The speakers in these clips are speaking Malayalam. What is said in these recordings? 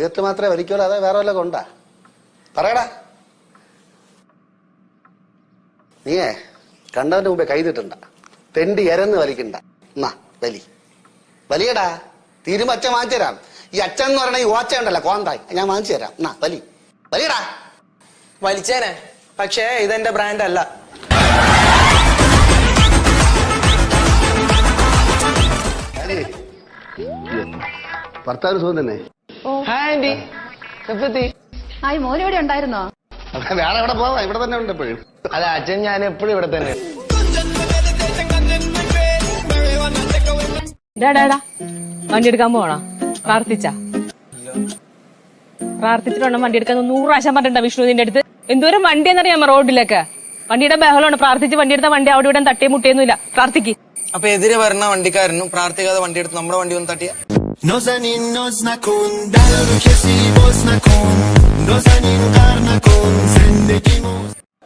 സിഗരറ്റ് മാത്രമേ വലിക്കുള്ളൂ, അതെ വേറെ വല്ല കൊണ്ടാ? പറയടാ. നീയേ കണ്ടവന്റെ മുമ്പേ കൈതിട്ടണ്ട, തെണ്ടി എരന്ന് വലിക്കണ്ട. എന്നാ വലിയടാ. തീരുമ്പോ അച്ഛൻ വാങ്ങിച്ചു തരാം. ഈ അച്ഛൻ എന്ന് പറയണ ഈ ഓച്ച ഉണ്ടല്ലോ, കോന്തായി, ഞാൻ വാങ്ങിച്ചു തരാം. എന്നാ വലിയടാ. വലിച്ചേനെ, പക്ഷേ ഇതെന്റെ ബ്രാൻഡ് അല്ല. ഭർത്താവ് സുഖം തന്നെ? ഹായ്, മോൻ ഇവിടെ ഉണ്ടായിരുന്നോ? വേറെ എവിടെ പോവാ, ഇവിടെ തന്നെ ഉണ്ട് എപ്പോഴും. അല്ല അച്ഛൻ, ഞാൻ എപ്പോഴും ഇവിടെ തന്നെ. വണ്ടി എടുക്കാൻ പോകണോ? പ്രാർത്ഥിച്ചിട്ടുണ്ടോ വണ്ടി എടുക്കാൻ? 100 പ്രാവശ്യം പറഞ്ഞിട്ടുണ്ടോ വിഷ്ണു നിന്റെ അടുത്ത്? എന്തോരം വണ്ടിയെന്നറിയാമോ റോഡിലൊക്കെ? വണ്ടിയുടെ ബഹളമാണ്. പ്രാർത്ഥിച്ച് വണ്ടി എടുത്ത വണ്ടി അവിടെ ഇവിടെ തട്ടിയെ മുട്ടിയൊന്നുമില്ല. പ്രാർത്ഥിക്ക്. അപ്പൊ എതിരെ വരുന്ന വണ്ടിക്കാരനും പ്രാർത്ഥിക്കാതെ വണ്ടി എടുത്ത് നമ്മുടെ വണ്ടി ഒന്ന് തട്ടിയ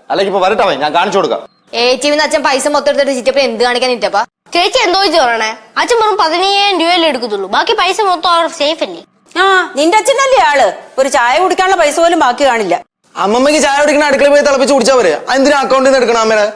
അല്ലെങ്കിൽ ഇപ്പൊ വരട്ടെ, ഞാൻ കാണിച്ചു കൊടുക്കാം. ഏച്ചിന്ന് അച്ഛൻ പൈസ മൊത്തം എടുത്തിട്ട് ചിറ്റപ്പ എന്ത് കാണിക്കാൻ ഇറ്റപ്പാ? ചേച്ചി എന്തോ പറയണേ? അച്ഛൻ വെറും 15,000 രൂപയല്ലേ എടുക്കത്തുള്ളൂ, ബാക്കി പൈസ മൊത്തം അവർ സേഫ് അല്ലേ? ആ, നിന്റെ അച്ഛനല്ലേ ആള്? ഒരു ചായ കുടിക്കാനുള്ള പൈസ പോലും ബാക്കി കാണില്ല. അമ്മമ്മക്ക് ചായ കുടിക്കണ അടുക്കള പോയി തിളപ്പിച്ച് കുടിച്ചാ പോരെ? എന്തിനാ അക്കൗണ്ടിൽ നിന്ന് എടുക്കണം അമ്മേനെ?